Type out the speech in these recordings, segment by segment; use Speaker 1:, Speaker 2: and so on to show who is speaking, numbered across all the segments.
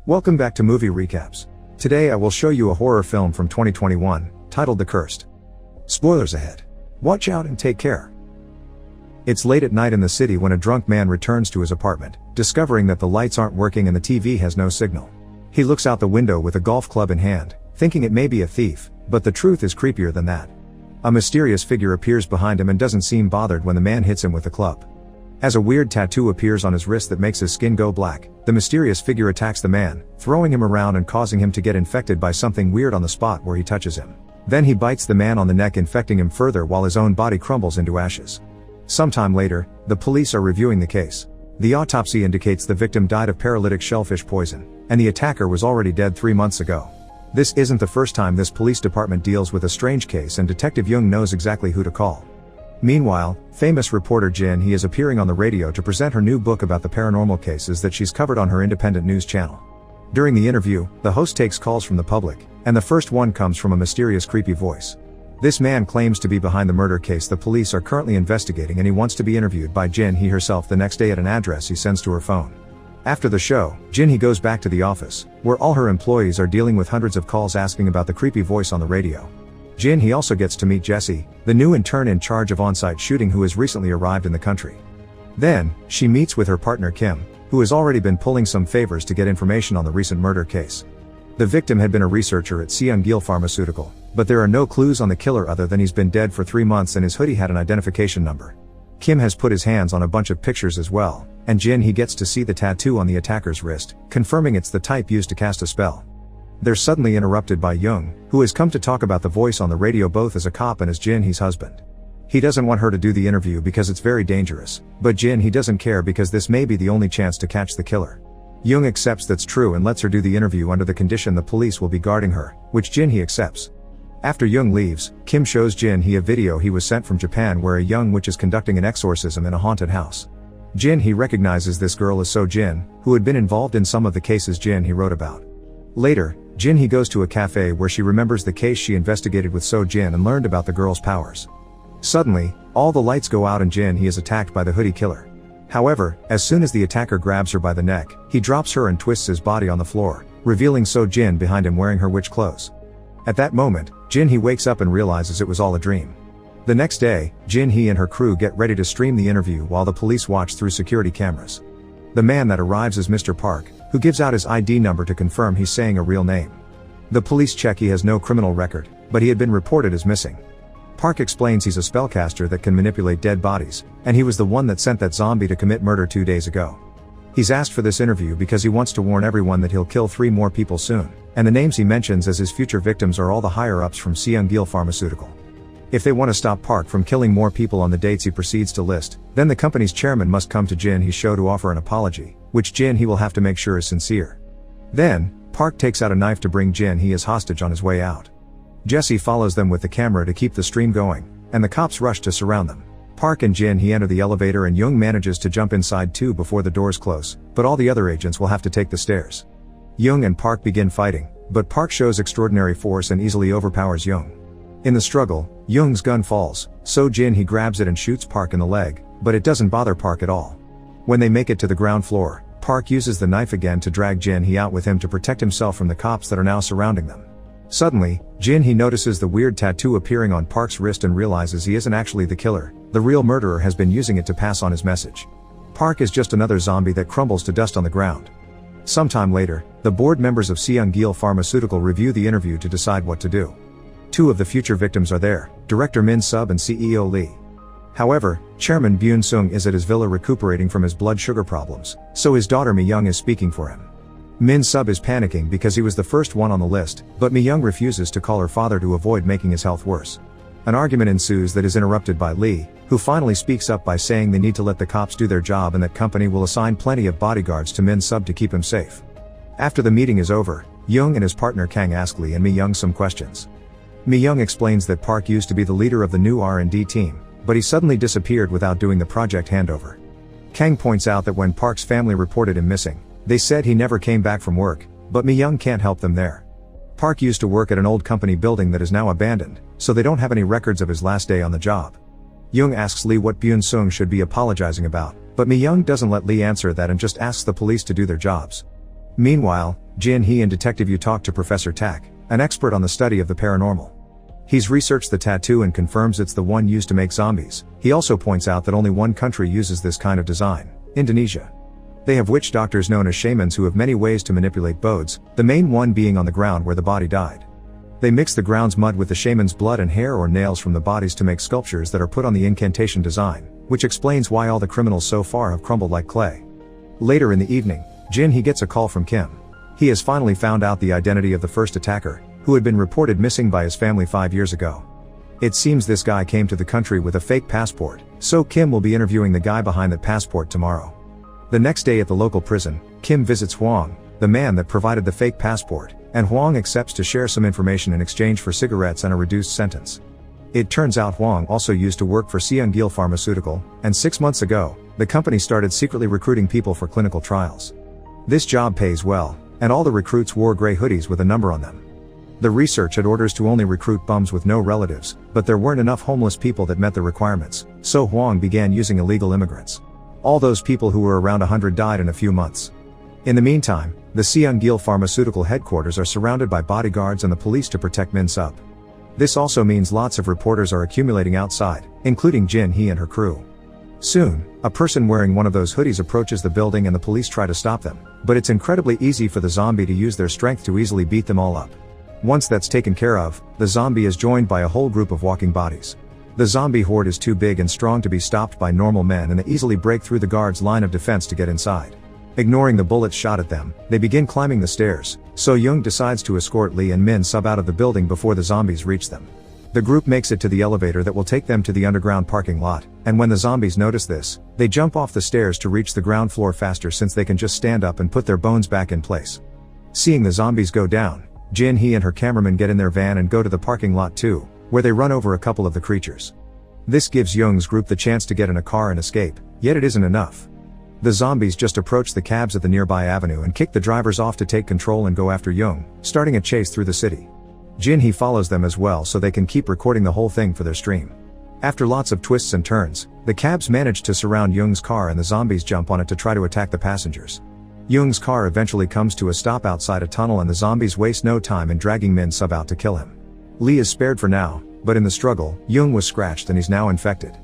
Speaker 1: Welcome back to Movie Recaps. Today I will show you a horror film from 2021, titled The Cursed. Spoilers ahead. Watch out and take care. It's late at night in the city when a drunk man returns to his apartment, discovering that the lights aren't working and the TV has no signal. He looks out the window with a golf club in hand, thinking it may be a thief, but the truth is creepier than that. A mysterious figure appears behind him and doesn't seem bothered when the man hits him with the club. As a weird tattoo appears on his wrist that makes his skin go black, the mysterious figure attacks the man, throwing him around and causing him to get infected by something weird on the spot where he touches him. Then he bites the man on the neck, infecting him further while his own body crumbles into ashes. Sometime later, the police are reviewing the case. The autopsy indicates the victim died of paralytic shellfish poison, and the attacker was already dead 3 months ago. This isn't the first time this police department deals with a strange case, and Detective Jung knows exactly who to call. Meanwhile, famous reporter Jin Hee is appearing on the radio to present her new book about the paranormal cases that she's covered on her independent news channel. During the interview, the host takes calls from the public, and the first one comes from a mysterious creepy voice. This man claims to be behind the murder case the police are currently investigating, and he wants to be interviewed by Jin Hee herself the next day at an address he sends to her phone. After the show, Jin Hee goes back to the office, where all her employees are dealing with hundreds of calls asking about the creepy voice on the radio. Jin Hee also gets to meet Jesse, the new intern in charge of on-site shooting who has recently arrived in the country. Then, she meets with her partner Kim, who has already been pulling some favors to get information on the recent murder case. The victim had been a researcher at Seung-gil Pharmaceutical, but there are no clues on the killer other than he's been dead for 3 months and his hoodie had an identification number. Kim has put his hands on a bunch of pictures as well, and Jin Hee gets to see the tattoo on the attacker's wrist, confirming it's the type used to cast a spell. They're suddenly interrupted by Jung, who has come to talk about the voice on the radio both as a cop and as Jin Hee's husband. He doesn't want her to do the interview because it's very dangerous, but Jin Hee doesn't care because this may be the only chance to catch the killer. Jung accepts that's true and lets her do the interview under the condition the police will be guarding her, which Jin Hee accepts. After Jung leaves, Kim shows Jin Hee a video he was sent from Japan where a young witch is conducting an exorcism in a haunted house. Jin Hee recognizes this girl as So Jin, who had been involved in some of the cases Jin Hee wrote about. Later, Jin Hee goes to a cafe where she remembers the case she investigated with So Jin and learned about the girl's powers. Suddenly, all the lights go out and Jin Hee is attacked by the hoodie killer. However, as soon as the attacker grabs her by the neck, he drops her and twists his body on the floor, revealing So Jin behind him wearing her witch clothes. At that moment, Jin Hee wakes up and realizes it was all a dream. The next day, Jin Hee and her crew get ready to stream the interview while the police watch through security cameras. The man that arrives is Mr. Park, who gives out his ID number to confirm he's saying a real name. The police check he has no criminal record, but he had been reported as missing. Park explains he's a spellcaster that can manipulate dead bodies, and he was the one that sent that zombie to commit murder 2 days ago. He's asked for this interview because he wants to warn everyone that he'll kill 3 more people soon, and the names he mentions as his future victims are all the higher-ups from Seung-gil Pharmaceutical. If they want to stop Park from killing more people on the dates he proceeds to list, then the company's chairman must come to Jin Hee's show to offer an apology, which Jin Hee will have to make sure is sincere. Then, Park takes out a knife to bring Jin Hee as hostage on his way out. Jesse follows them with the camera to keep the stream going, and the cops rush to surround them. Park and Jin Hee enter the elevator and Jung manages to jump inside too before the doors close, but all the other agents will have to take the stairs. Jung and Park begin fighting, but Park shows extraordinary force and easily overpowers Jung. In the struggle, Jung's gun falls, so Jin Hee grabs it and shoots Park in the leg, but it doesn't bother Park at all. When they make it to the ground floor, Park uses the knife again to drag Jin Hee out with him to protect himself from the cops that are now surrounding them. Suddenly, Jin Hee notices the weird tattoo appearing on Park's wrist and realizes he isn't actually the killer, the real murderer has been using it to pass on his message. Park is just another zombie that crumbles to dust on the ground. Sometime later, the board members of Seung-gil Pharmaceutical review the interview to decide what to do. 2 of the future victims are there, Director Min Sub and CEO Lee. However, Chairman Byun Sung is at his villa recuperating from his blood sugar problems, so his daughter Mi Young is speaking for him. Min Sub is panicking because he was the first one on the list, but Mi Young refuses to call her father to avoid making his health worse. An argument ensues that is interrupted by Lee, who finally speaks up by saying they need to let the cops do their job and that company will assign plenty of bodyguards to Min Sub to keep him safe. After the meeting is over, Jung and his partner Kang ask Lee and Mi Young some questions. Mi Young explains that Park used to be the leader of the new R&D team, but he suddenly disappeared without doing the project handover. Kang points out that when Park's family reported him missing, they said he never came back from work, but Mi Young can't help them there. Park used to work at an old company building that is now abandoned, so they don't have any records of his last day on the job. Jung asks Lee what Byun Sung should be apologizing about, but Mi Young doesn't let Lee answer that and just asks the police to do their jobs. Meanwhile, Jin Hee and Detective Yu talk to Professor Tak, an expert on the study of the paranormal. He's researched the tattoo and confirms it's the one used to make zombies. He also points out that only one country uses this kind of design: Indonesia. They have witch doctors known as shamans who have many ways to manipulate bodes, the main one being on the ground where the body died. They mix the ground's mud with the shaman's blood and hair or nails from the bodies to make sculptures that are put on the incantation design, which explains why all the criminals so far have crumbled like clay. Later in the evening, Jin Hee gets a call from Kim. He has finally found out the identity of the first attacker, who had been reported missing by his family 5 years ago. It seems this guy came to the country with a fake passport, so Kim will be interviewing the guy behind that passport tomorrow. The next day at the local prison, Kim visits Huang, the man that provided the fake passport, and Huang accepts to share some information in exchange for cigarettes and a reduced sentence. It turns out Huang also used to work for Seunggil Pharmaceutical, and 6 months ago, the company started secretly recruiting people for clinical trials. This job pays well, and all the recruits wore gray hoodies with a number on them. The research had orders to only recruit bums with no relatives, but there weren't enough homeless people that met the requirements, so Huang began using illegal immigrants. All those people who were around 100 died in a few months. In the meantime, the Seunggil Pharmaceutical headquarters are surrounded by bodyguards and the police to protect Min Sub. This also means lots of reporters are accumulating outside, including Jin Hee and her crew. Soon, a person wearing one of those hoodies approaches the building and the police try to stop them, but it's incredibly easy for the zombie to use their strength to easily beat them all up. Once that's taken care of, the zombie is joined by a whole group of walking bodies. The zombie horde is too big and strong to be stopped by normal men, and they easily break through the guards' line of defense to get inside. Ignoring the bullets shot at them, they begin climbing the stairs, so Young decides to escort Lee and Min Sub out of the building before the zombies reach them. The group makes it to the elevator that will take them to the underground parking lot, and when the zombies notice this, they jump off the stairs to reach the ground floor faster since they can just stand up and put their bones back in place. Seeing the zombies go down, Jin Hee and her cameraman get in their van and go to the parking lot too, where they run over a couple of the creatures. This gives Young's group the chance to get in a car and escape, yet it isn't enough. The zombies just approach the cabs at the nearby avenue and kick the drivers off to take control and go after Young, starting a chase through the city. Jin Hee follows them as well so they can keep recording the whole thing for their stream. After lots of twists and turns, the cabs manage to surround Young's car and the zombies jump on it to try to attack the passengers. Young's car eventually comes to a stop outside a tunnel and the zombies waste no time in dragging Min Sub out to kill him. Lee is spared for now, but in the struggle, Young was scratched and he's now infected.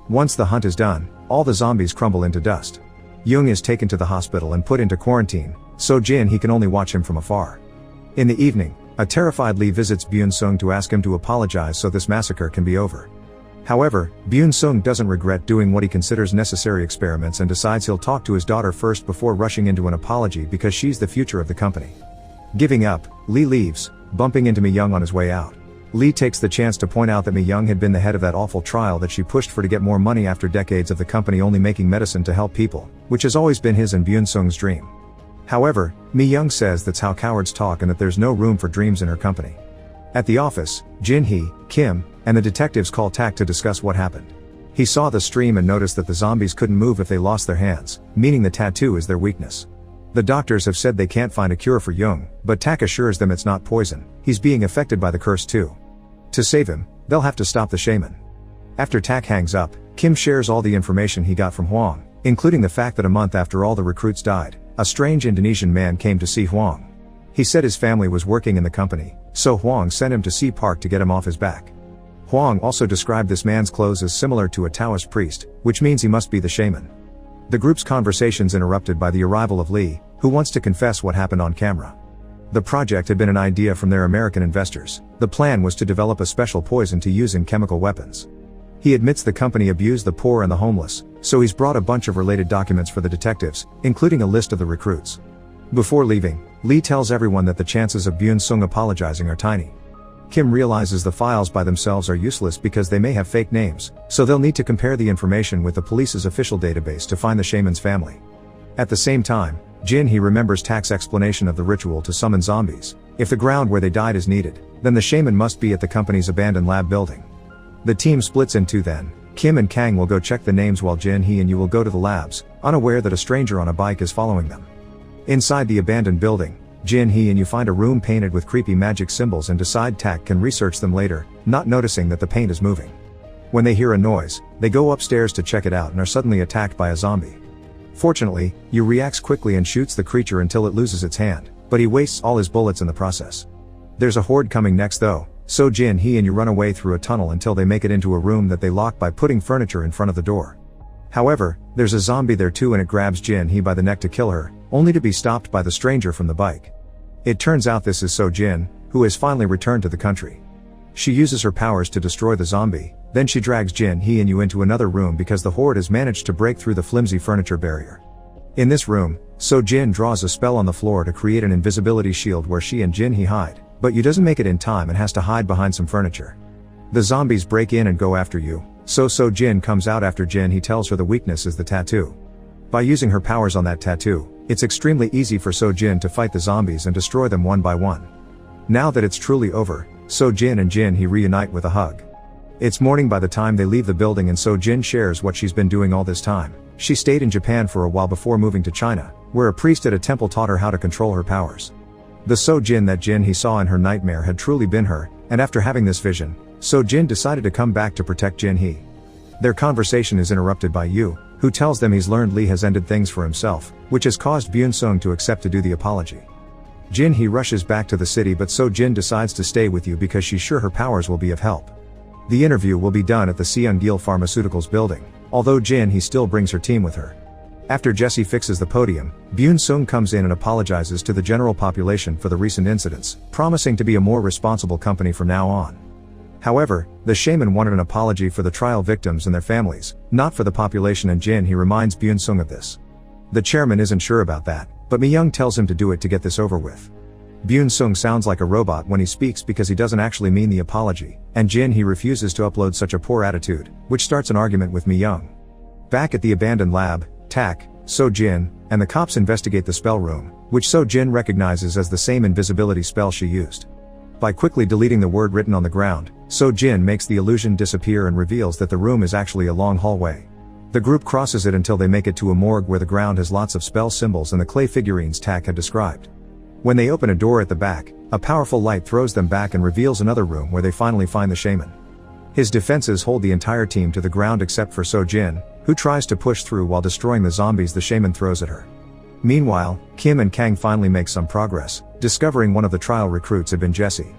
Speaker 1: Once the hunt is done, all the zombies crumble into dust. Young is taken to the hospital and put into quarantine, so Jin Hee can only watch him from afar. In the evening, a terrified Lee visits Byun-sung to ask him to apologize so this massacre can be over. However, Byun-sung doesn't regret doing what he considers necessary experiments and decides he'll talk to his daughter first before rushing into an apology because she's the future of the company. Giving up, Lee leaves, bumping into Mi-young on his way out. Lee takes the chance to point out that Mi-young had been the head of that awful trial that she pushed for to get more money after decades of the company only making medicine to help people, which has always been his and Byun-sung's dream. However, Mi-young says that's how cowards talk and that there's no room for dreams in her company. At the office, Jin Hee, Kim, and the detectives call Tak to discuss what happened. He saw the stream and noticed that the zombies couldn't move if they lost their hands, meaning the tattoo is their weakness. The doctors have said they can't find a cure for Young, but Tak assures them it's not poison, he's being affected by the curse too. To save him, they'll have to stop the shaman. After Tak hangs up, Kim shares all the information he got from Huang, including the fact that a month after all the recruits died, a strange Indonesian man came to see Huang. He said his family was working in the company, so Huang sent him to Sea Park to get him off his back. Huang also described this man's clothes as similar to a Taoist priest, which means he must be the shaman. The group's conversation's interrupted by the arrival of Lee, who wants to confess what happened on camera. The project had been an idea from their American investors. The plan was to develop a special poison to use in chemical weapons. He admits the company abused the poor and the homeless, so he's brought a bunch of related documents for the detectives, including a list of the recruits. Before leaving, Lee tells everyone that the chances of Byun-sung apologizing are tiny. Kim realizes the files by themselves are useless because they may have fake names, so they'll need to compare the information with the police's official database to find the shaman's family. At the same time, Jin Hee remembers Tak's explanation of the ritual to summon zombies. If the ground where they died is needed, then the shaman must be at the company's abandoned lab building. The team splits in two then. Kim and Kang will go check the names while Jin Hee and Yu will go to the labs, unaware that a stranger on a bike is following them. Inside the abandoned building, Jin Hee and Yu find a room painted with creepy magic symbols and decide Tak can research them later, not noticing that the paint is moving. When they hear a noise, they go upstairs to check it out and are suddenly attacked by a zombie. Fortunately, Yu reacts quickly and shoots the creature until it loses its hand, but he wastes all his bullets in the process. There's a horde coming next though, so Jin Hee and Yu run away through a tunnel until they make it into a room that they lock by putting furniture in front of the door. However, there's a zombie there too and it grabs Jin Hee by the neck to kill her, only to be stopped by the stranger from the bike. It turns out this is So Jin, who has finally returned to the country. She uses her powers to destroy the zombie, then she drags Jin Hee and Yu into another room because the horde has managed to break through the flimsy furniture barrier. In this room, So Jin draws a spell on the floor to create an invisibility shield where she and Jin Hee hide, but Yu doesn't make it in time and has to hide behind some furniture. The zombies break in and go after Yu, so Jin comes out after Jin Hee tells her the weakness is the tattoo. By using her powers on that tattoo, it's extremely easy for So Jin to fight the zombies and destroy them one by one. Now that it's truly over, So Jin and Jin Hee reunite with a hug. It's morning by the time they leave the building and So Jin shares what she's been doing all this time. She stayed in Japan for a while before moving to China, where a priest at a temple taught her how to control her powers. The So Jin that Jin Hee saw in her nightmare had truly been her, and after having this vision, So Jin decided to come back to protect Jin Hee. Their conversation is interrupted by Yu, who tells them he's learned Lee has ended things for himself, which has caused Byun Sung to accept to do the apology. Jin Hee rushes back to the city but So Jin decides to stay with Yu because she's sure her powers will be of help. The interview will be done at the Seung-gil Pharmaceuticals building, although Jin Hee still brings her team with her. After Jessie fixes the podium, Byun Sung comes in and apologizes to the general population for the recent incidents, promising to be a more responsible company from now on. However, the shaman wanted an apology for the trial victims and their families, not for the population, and Jin Hee reminds Byun Sung of this. The chairman isn't sure about that, but Mi-young tells him to do it to get this over with. Byun Sung sounds like a robot when he speaks because he doesn't actually mean the apology, and Jin Hee refuses to upload such a poor attitude, which starts an argument with Mi-young. Back at the abandoned lab, Tak, So Jin, and the cops investigate the spell room, which So Jin recognizes as the same invisibility spell she used. By quickly deleting the word written on the ground, So Jin makes the illusion disappear and reveals that the room is actually a long hallway. The group crosses it until they make it to a morgue where the ground has lots of spell symbols and the clay figurines Tak had described. When they open a door at the back, a powerful light throws them back and reveals another room where they finally find the shaman. His defenses hold the entire team to the ground except for So Jin, who tries to push through while destroying the zombies the shaman throws at her. Meanwhile, Kim and Kang finally make some progress, discovering one of the trial recruits had been Jessie.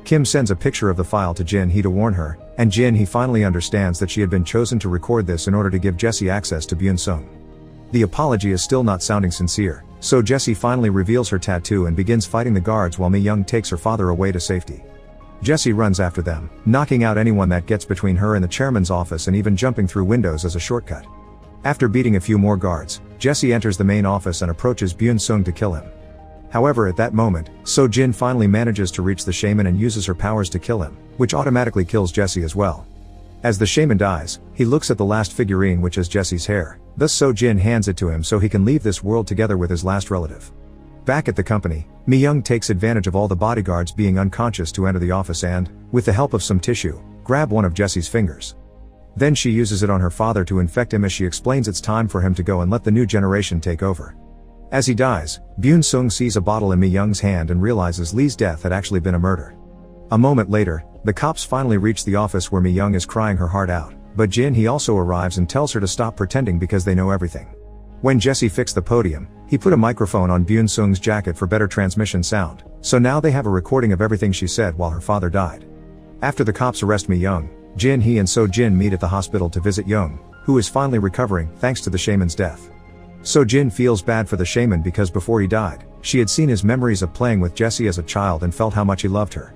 Speaker 1: Kim sends a picture of the file to Jin Hee to warn her, and Jin Hee finally understands that she had been chosen to record this in order to give Jessie access to Byun Sung. The apology is still not sounding sincere, so Jessie finally reveals her tattoo and begins fighting the guards while Mi-young takes her father away to safety. Jessie runs after them, knocking out anyone that gets between her and the chairman's office and even jumping through windows as a shortcut. After beating a few more guards, Jessie enters the main office and approaches Byun Sung to kill him. However, at that moment, So Jin finally manages to reach the shaman and uses her powers to kill him, which automatically kills Jessie as well. As the shaman dies, he looks at the last figurine which has Jessie's hair, thus So Jin hands it to him so he can leave this world together with his last relative. Back at the company, Mi-young takes advantage of all the bodyguards being unconscious to enter the office and, with the help of some tissue, grab one of Jessie's fingers. Then she uses it on her father to infect him as she explains it's time for him to go and let the new generation take over. As he dies, Byun Sung sees a bottle in Mi-young's hand and realizes Lee's death had actually been a murder. A moment later, the cops finally reach the office where Mi-young is crying her heart out, but Jin Hee also arrives and tells her to stop pretending because they know everything. When Jessie fixed the podium, he put a microphone on Byun Sung's jacket for better transmission sound, so now they have a recording of everything she said while her father died. After the cops arrest Mi-young, Jin Hee and So Jin meet at the hospital to visit Young, who is finally recovering thanks to the shaman's death. So Jin feels bad for the shaman because before he died, she had seen his memories of playing with Jessie as a child and felt how much he loved her.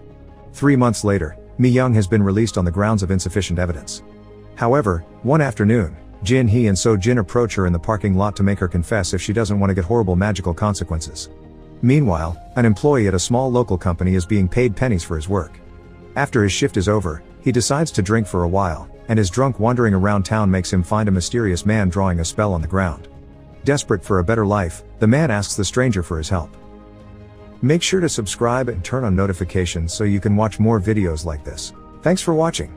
Speaker 1: 3 months later, Mi-young has been released on the grounds of insufficient evidence. However, one afternoon, Jin Hee and So Jin approach her in the parking lot to make her confess if she doesn't want to get horrible magical consequences. Meanwhile, an employee at a small local company is being paid pennies for his work. After his shift is over, he decides to drink for a while, and his drunk wandering around town makes him find a mysterious man drawing a spell on the ground. Desperate for a better life, the man asks the stranger for his help. Make sure to subscribe and turn on notifications so you can watch more videos like this. Thanks for watching.